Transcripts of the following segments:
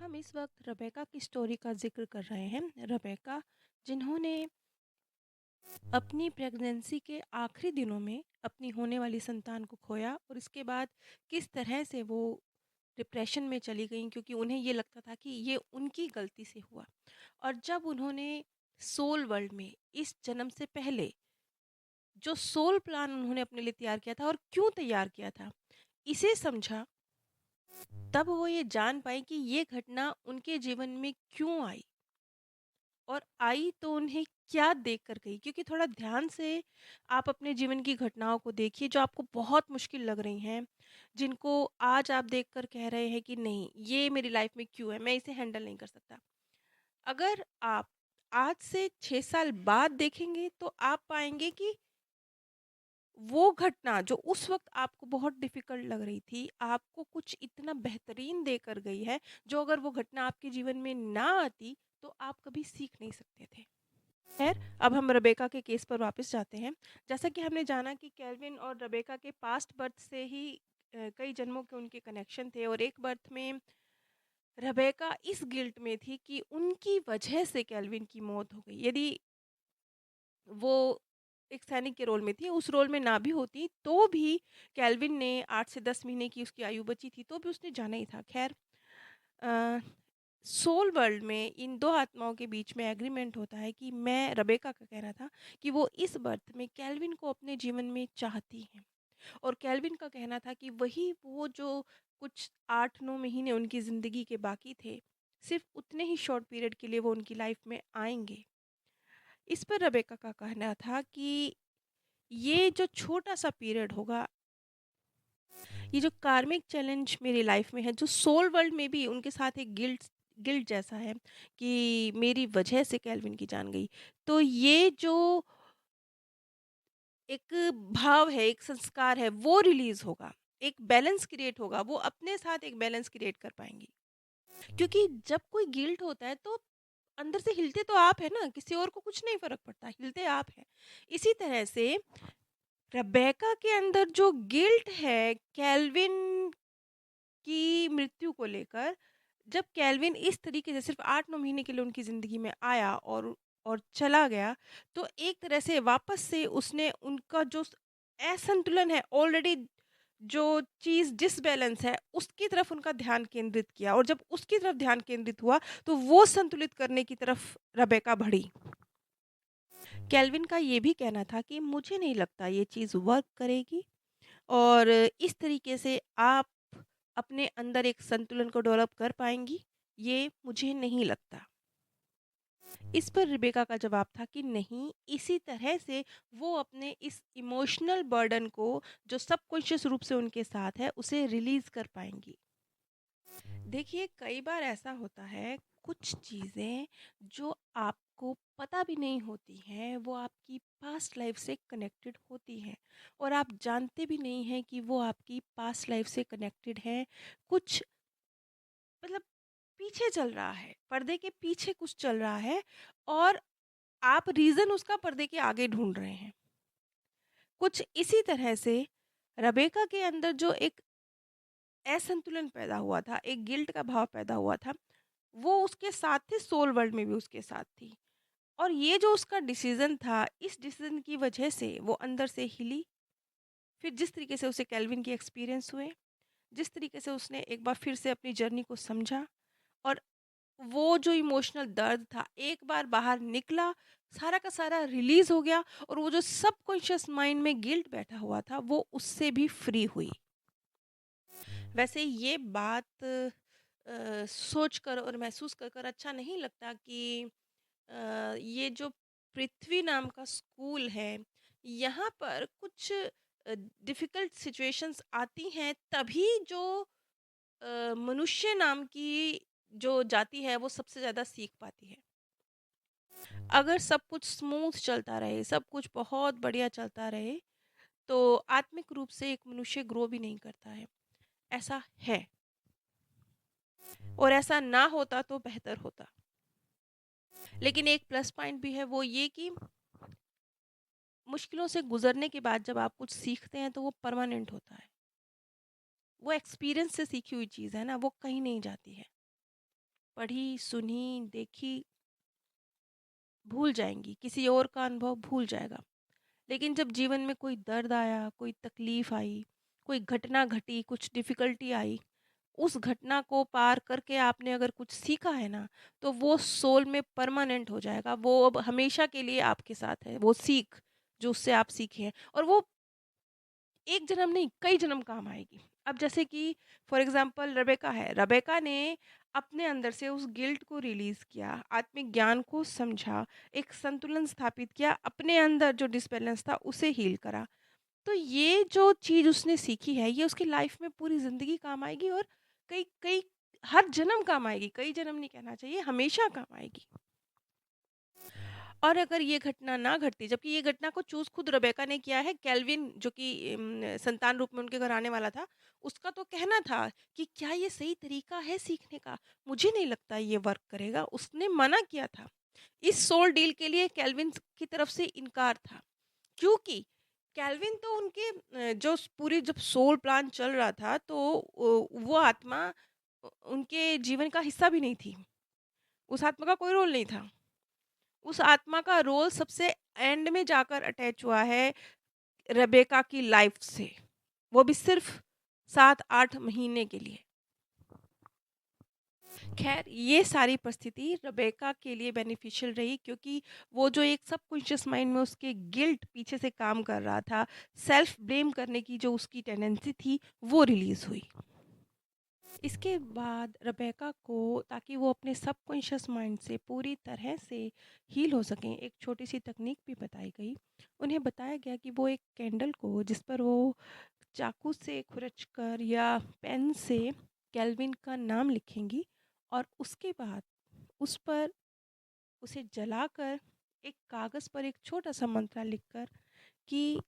हम इस वक्त रेबेका की स्टोरी का ज़िक्र कर रहे हैं। रेबेका जिन्होंने अपनी प्रेगनेंसी के आखिरी दिनों में अपनी होने वाली संतान को खोया और इसके बाद किस तरह से वो डिप्रेशन में चली गईं, क्योंकि उन्हें ये लगता था कि ये उनकी गलती से हुआ। और जब उन्होंने सोल वर्ल्ड में इस जन्म से पहले जो सोल प्लान उन्होंने अपने लिए तैयार किया था और क्यों तैयार किया था, इसे समझा, तब वो ये जान पाई कि ये घटना उनके जीवन में क्यों आई और आई तो उन्हें क्या देख कर गई। क्योंकि थोड़ा ध्यान से आप अपने जीवन की घटनाओं को देखिए जो आपको बहुत मुश्किल लग रही हैं, जिनको आज आप देख कर कह रहे हैं कि नहीं, ये मेरी लाइफ में क्यों है, मैं इसे हैंडल नहीं कर सकता। अगर आप आज से 6 साल बाद देखेंगे तो आप पाएंगे कि वो घटना जो उस वक़्त आपको बहुत डिफ़िकल्ट लग रही थी, आपको कुछ इतना बेहतरीन देकर गई है, जो अगर वो घटना आपके जीवन में ना आती, तो आप कभी सीख नहीं सकते थे। ख़ैर, अब हम रेबेका के केस पर वापस जाते हैं। जैसा कि हमने जाना कि केल्विन और रेबेका के पास्ट बर्थ से ही कई जन्मों के उनके कनेक्शन थे और एक बर्थ में रेबेका इस गिल्ट में थी कि उनकी वजह से केल्विन की मौत हो गई। यदि वो एक सैनिक के रोल में थी, उस रोल में ना भी होती तो भी केल्विन ने 8 से 10 महीने की उसकी आयु बची थी, तो भी उसने जाना ही था। ख़ैर, अ, सोल वर्ल्ड में इन 2 आत्माओं के बीच में एग्रीमेंट होता है कि मैं रेबेका का कहना था कि वो इस बर्थ में केल्विन को अपने जीवन में चाहती हैं और केल्विन का कहना था कि वही वो जो कुछ 8-9 महीने उनकी ज़िंदगी के बाकी थे, सिर्फ़ उतने ही शॉर्ट पीरियड के लिए वो उनकी लाइफ़ में आएँगे। इस पर रेबेका का कहना था कि ये जो छोटा-सा पीरियड होगा, ये जो कार्मिक चैलेंज मेरी लाइफ में है, जो सोल वर्ल्ड में भी उनके साथ एक गिल्ट गिल्ट जैसा है कि मेरी वजह से केल्विन की जान गई। तो ये जो एक भाव है, एक संस्कार है, वो रिलीज़ होगा, एक बैलेंस क्रिएट होगा, वो अपने साथ एक बैलेंस क्रिएट कर पाएँगी। क्योंकि जब कोई गिल्ट होता है तो अंदर से हिलते तो आप हैं ना, किसी और को कुछ नहीं फ़र्क पड़ता, हिलते आप हैं। इसी तरह से रेबेका के अंदर जो गिल्ट है केल्विन की मृत्यु को लेकर, जब केल्विन इस तरीके से सिर्फ 8-9 महीने के लिए उनकी ज़िंदगी में आया और चला गया, तो एक तरह से वापस से उसने उनका जो असंतुलन है, ऑलरेडी जो चीज़ डिसबैलेंस है, उसकी तरफ उनका ध्यान केंद्रित किया और जब उसकी तरफ ध्यान केंद्रित हुआ, तो वो संतुलित करने की तरफ रेबेका बढ़ी। केल्विन का ये भी कहना था कि मुझे नहीं लगता ये चीज़ वर्क करेगी और इस तरीके से आप अपने अंदर एक संतुलन को डेवलप कर पाएँगी, ये मुझे नहीं लगता। इस पर रिबेका का जवाब था कि नहीं, इसी तरह से वो अपने इस इमोशनल बर्डन को जो सबकॉन्शियस रूप से उनके साथ है, उसे रिलीज़ कर पाएँगी। देखिए, कई बार ऐसा होता है, कुछ चीज़ें जो आपको पता भी नहीं होती हैं, वो आपकी पास्ट लाइफ से कनेक्टेड होती हैं और आप जानते भी नहीं हैं कि वो आपकी पास्ट लाइफ से कनेक्टेड हैं। कुछ मतलब पीछे चल रहा है, पर्दे के पीछे कुछ चल रहा है और आप रीज़न उसका पर्दे के आगे ढूँढ रहे हैं। कुछ इसी तरह से रेबेका के अंदर जो एक असंतुलन पैदा हुआ था, एक गिल्ट का भाव पैदा हुआ था, वो उसके साथ थे, सोल वर्ल्ड में भी उसके साथ थी। और ये जो उसका डिसीज़न था, इस डिसीज़न की वजह से वो अंदर से हिली। फिर जिस तरीके से उसे केल्विन के एक्सपीरियंस हुए, जिस तरीके से उसने एक बार फिर से अपनी जर्नी को समझा और वो जो इमोशनल दर्द था, एक बार बाहर निकला, सारा का सारा रिलीज़ हो गया और वो जो सबकॉन्शियस माइंड में गिल्ट बैठा हुआ था, वो उससे भी फ्री हुई। वैसे ये बात सोच कर और महसूस कर कर अच्छा नहीं लगता कि ये जो पृथ्वी नाम का स्कूल है, यहाँ पर कुछ डिफ़िकल्ट सिचुएशंस आती हैं, तभी जो मनुष्य नाम की जो जाति है, वो सबसे ज़्यादा सीख पाती है। अगर सब कुछ स्मूथ चलता रहे, सब कुछ बहुत बढ़िया चलता रहे, तो आत्मिक रूप से एक मनुष्य ग्रो भी नहीं करता है। ऐसा है और ऐसा ना होता तो बेहतर होता। लेकिन एक प्लस पॉइंट भी है, वो ये कि मुश्किलों से गुज़रने के बाद जब आप कुछ सीखते हैं, तो वो परमानेंट होता है। वो एक्सपीरियंस से सीखी हुई चीज़ है ना, वो कहीं नहीं जाती है। पढ़ी, सुनी, देखी, भूल जाएँगी, किसी और का अनुभव भूल जाएगा। लेकिन जब जीवन में कोई दर्द आया, कोई तकलीफ़ आई, कोई घटना घटी, कुछ डिफ़िकल्टी आई, उस घटना को पार करके आपने अगर कुछ सीखा है ना, तो वो सोल में परमानेंट हो जाएगा। वो अब हमेशा के लिए आपके साथ है, वो सीख जो उससे आप सीखे हैं, और वो एक जन्म नहीं, कई जन्म काम आएगी। अब जैसे कि फॉर एग्ज़ाम्पल रेबेका है, रेबेका ने अपने अंदर से उस गिल्ट को रिलीज़ किया, आत्मिक ज्ञान को समझा, एक संतुलन स्थापित किया, अपने अंदर जो डिसबैलेंस था उसे हील करा। तो ये जो चीज़ उसने सीखी है, ये उसकी लाइफ़ में पूरी ज़िंदगी काम आएगी, और कई कई हर जन्म काम आएगी, कई जन्म नहीं कहना चाहिए, हमेशा काम आएगी। और अगर ये घटना ना घटती, जबकि ये घटना को चूज़ खुद रेबेका ने किया है, केल्विन जो कि संतान रूप में उनके घर आने वाला था, उसका तो कहना था कि क्या ये सही तरीका है सीखने का? मुझे नहीं लगता ये वर्क करेगा, उसने मना किया था। इस सोल डील के लिए केल्विन की तरफ से इनकार था, क्योंकि केल्विन तो उनके जो पूरी जब सोल प्लान चल रहा था, तो वो आत्मा उनके जीवन का हिस्सा भी नहीं थी। उस आत्मा का कोई रोल नहीं था। उस आत्मा का रोल सबसे एंड में जाकर अटैच हुआ है रेबेका की लाइफ से, वो भी सिर्फ 7-8 महीने के लिए। खैर, ये सारी परिस्थिति रेबेका के लिए बेनिफिशियल रही, क्योंकि वो जो एक सबकॉन्शियस माइंड में उसके गिल्ट पीछे से काम कर रहा था, सेल्फ ब्लेम करने की जो उसकी टेंडेंसी थी, वो रिलीज़ हुई। इसके बाद रेबेका को, ताकि वो अपने सबकॉन्शियस माइंड से पूरी तरह से हील हो सकें, एक छोटी सी तकनीक भी बताई गई। उन्हें बताया गया कि वो एक कैंडल को, जिस पर वो चाकू से खुरच कर या पेन से केल्विन का नाम लिखेंगी, और उसके बाद उस पर उसे जलाकर एक कागज़ पर एक छोटा सा मंत्र लिखकर कि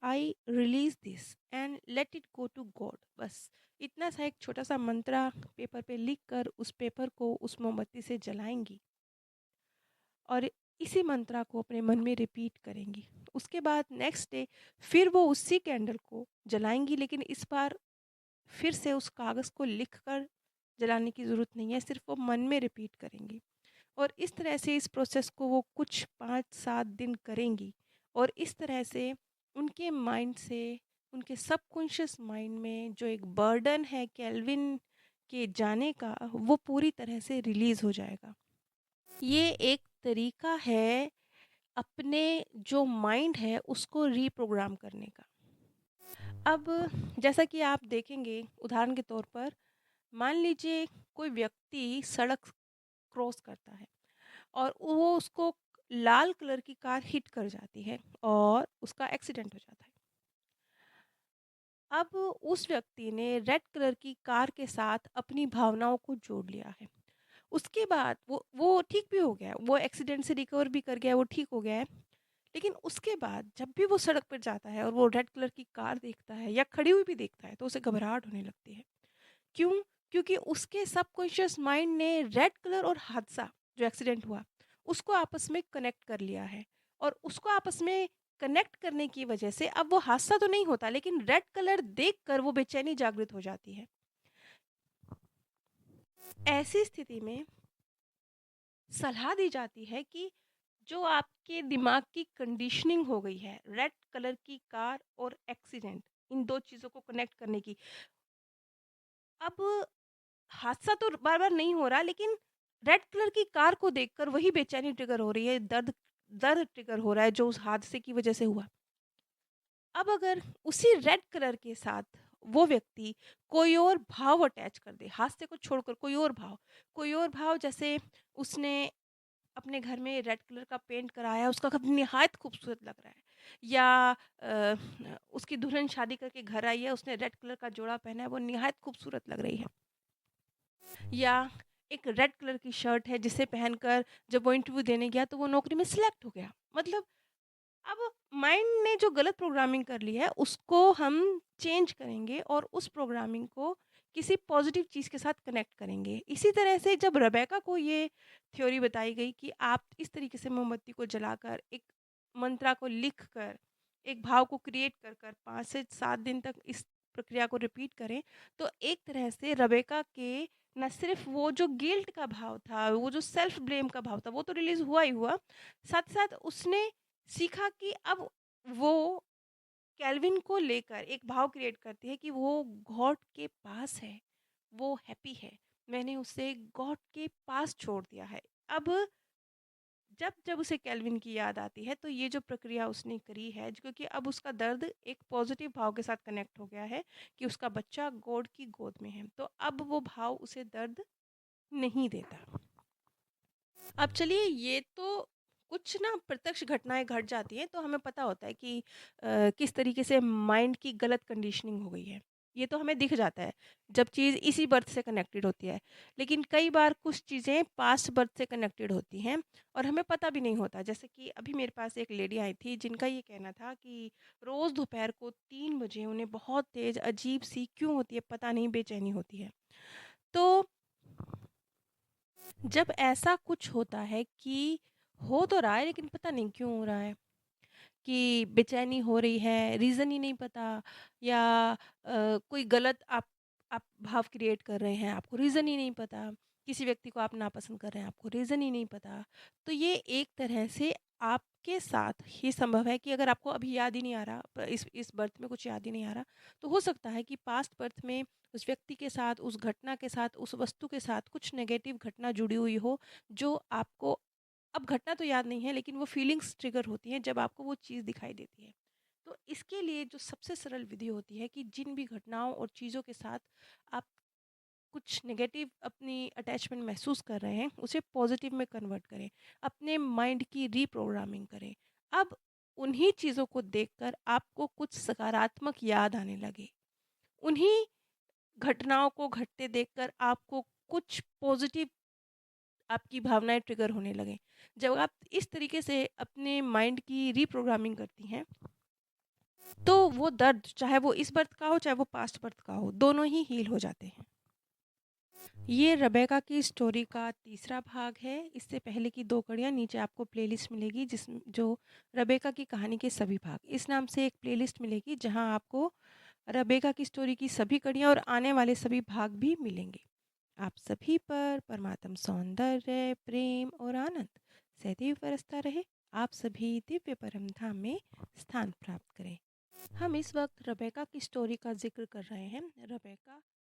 I release this and let it go to God, बस इतना सा एक छोटा सा मंत्रा पेपर पे लिख कर उस पेपर को उस मोमबत्ती से जलाएंगी, और इसी मंत्रा को अपने मन में रिपीट करेंगी। उसके बाद नेक्स्ट डे फिर वो उसी कैंडल को जलाएंगी, लेकिन इस बार फिर से उस कागज़ को लिख कर जलाने की ज़रूरत नहीं है, सिर्फ वो मन में रिपीट करेंगी। और इस तरह से इस प्रोसेस को वो कुछ 5-7 दिन करेंगी, और इस तरह से उनके माइंड से, उनके सबकॉन्शियस माइंड में जो एक बर्डन है केल्विन के जाने का, वो पूरी तरह से रिलीज़ हो जाएगा। ये एक तरीका है अपने जो माइंड है उसको रीप्रोग्राम करने का। अब जैसा कि आप देखेंगे, उदाहरण के तौर पर मान लीजिए कोई व्यक्ति सड़क क्रॉस करता है, और वो उसको लाल कलर की कार हिट कर जाती है और उसका एक्सीडेंट हो जाता है। अब उस व्यक्ति ने रेड कलर की कार के साथ अपनी भावनाओं को जोड़ लिया है। उसके बाद वो ठीक भी हो गया है, वो एक्सीडेंट से रिकवर भी कर गया है, वो ठीक हो गया है। लेकिन उसके बाद जब भी वो सड़क पर जाता है और वो रेड कलर की कार देखता है या खड़ी हुई भी देखता है, तो उसे घबराहट होने लगती है। क्यों? क्योंकि उसके सबकॉन्शियस माइंड ने रेड कलर और हादसा जो एक्सीडेंट हुआ, उसको आपस में कनेक्ट कर लिया है, और उसको आपस में कनेक्ट करने की वजह से अब वो हादसा तो नहीं होता, लेकिन रेड कलर देखकर वो बेचैनी जागृत हो जाती है। ऐसी स्थिति में सलाह दी जाती है कि जो आपके दिमाग की कंडीशनिंग हो गई है रेड कलर की कार और एक्सीडेंट, इन दो चीज़ों को कनेक्ट करने की, अब हादसा तो बार-बार नहीं हो रहा, लेकिन रेड कलर की कार को देखकर वही बेचैनी ट्रिगर हो रही है, दर्द दर्द ट्रिगर हो रहा है जो उस हादसे की वजह से हुआ। अब अगर उसी रेड कलर के साथ वो व्यक्ति कोई और भाव अटैच कर दे, हादसे को छोड़कर कोई और भाव, जैसे उसने अपने घर में रेड कलर का पेंट कराया, उसका घर निहायत खूबसूरत लग रहा है, या उसकी दुल्हन शादी करके घर आई है, उसने रेड कलर का जोड़ा पहना है, वो निहायत खूबसूरत लग रही है, या एक रेड कलर की शर्ट है जिसे पहनकर जब वो इंटरव्यू देने गया तो वो नौकरी में सिलेक्ट हो गया। मतलब अब माइंड ने जो गलत प्रोग्रामिंग कर ली है उसको हम चेंज करेंगे, और उस प्रोग्रामिंग को किसी पॉजिटिव चीज़ के साथ कनेक्ट करेंगे। इसी तरह से जब रेबेका को ये थ्योरी बताई गई कि आप इस तरीके से मोमबत्ती को जलाकर, एक मंत्रा को लिख कर, एक भाव को क्रिएट कर कर 5 से 7 दिन तक इस प्रक्रिया को रिपीट करें, तो एक तरह से रेबेका के ना सिर्फ़ वो जो गिल्ट का भाव था, वो जो सेल्फ ब्लेम का भाव था, वो तो रिलीज़ हुआ ही हुआ। साथ ही साथ उसने सीखा कि अब वो केल्विन को लेकर एक भाव क्रिएट करती है कि वो गॉड के पास है, वो हैप्पी है। मैंने उसे गॉड के पास छोड़ दिया है। अब जब उसे केल्विन की याद आती है, तो ये जो प्रक्रिया उसने करी है, क्योंकि अब उसका दर्द एक पॉज़िटिव भाव के साथ कनेक्ट हो गया है कि उसका बच्चा गॉड की गोद में है, तो अब वो भाव उसे दर्द नहीं देता। अब चलिए, ये तो कुछ ना प्रत्यक्ष घटनाएँ घट जाती हैं, तो हमें पता होता है कि किस तरीके से माइंड की गलत कंडीशनिंग हो गई है। ये तो हमें दिख जाता है, जब चीज़ इसी बर्थ से कनेक्टेड होती है। लेकिन कई बार कुछ चीज़ें पास्ट बर्थ से कनेक्टेड होती हैं और हमें पता भी नहीं होता। जैसे कि अभी मेरे पास एक लेडी आई थी, जिनका ये कहना था कि रोज़ दोपहर को 3 बजे उन्हें बहुत तेज़ अजीब-सी क्यों होती है, पता नहीं, बेचैनी होती है। तो जब ऐसा कुछ होता है कि हो तो रहा है लेकिन पता नहीं क्यों हो रहा है, कि बेचैनी हो रही है, रीज़न ही नहीं पता, या कोई गलत आप भाव क्रिएट कर रहे हैं, आपको रीज़न ही नहीं पता, किसी व्यक्ति को आप नापसंद कर रहे हैं, आपको रीज़न ही नहीं पता। तो ये एक तरह से आपके साथ ही संभव है कि अगर आपको अभी याद ही नहीं आ रहा, इस बर्थ में कुछ याद ही नहीं आ रहा, तो हो सकता है कि पास्ट बर्थ में उस व्यक्ति के साथ, उस घटना के साथ, उस वस्तु के साथ कुछ नेगेटिव घटना जुड़ी हुई हो, जो आपको अब घटना तो याद नहीं है, लेकिन वो फीलिंग्स ट्रिगर होती हैं जब आपको वो चीज़ दिखाई देती है। तो इसके लिए जो सबसे सरल विधि होती है कि जिन भी घटनाओं और चीज़ों के साथ आप कुछ नेगेटिव अपनी अटैचमेंट महसूस कर रहे हैं, उसे पॉजिटिव में कन्वर्ट करें, अपने माइंड की रीप्रोग्रामिंग करें। अब उन्हीं चीज़ों को देखकर आपको कुछ सकारात्मक याद आने लगे, उन्हीं घटनाओं को घटते देखकर आपको कुछ पॉजिटिव आपकी भावनाएँ ट्रिगर होने लगें। जब आप इस तरीके से अपने माइंड की रीप्रोग्रामिंग करती हैं, तो वो दर्द, चाहे वो इस बर्थ का हो, चाहे वो पास्ट बर्थ का हो, दोनों ही हील हो जाते हैं। ये रेबेका की स्टोरी का तीसरा भाग है। इससे पहले की 2 कड़ियाँ नीचे आपको प्लेलिस्ट मिलेगी, जो रेबेका की कहानी के सभी भाग, इस नाम से एक प्लेलिस्ट मिलेगी, जहाँ आपको रेबेका की स्टोरी की सभी कड़ियाँ और आने वाले सभी भाग भी मिलेंगे। आप सभी पर परमात्म सौंदर्य, प्रेम और आनंद सदैव बरसता रहे। आप सभी दिव्य परम धाम में स्थान प्राप्त करें। हम इस वक्त रेबेका की स्टोरी का जिक्र कर रहे हैं। रेबेका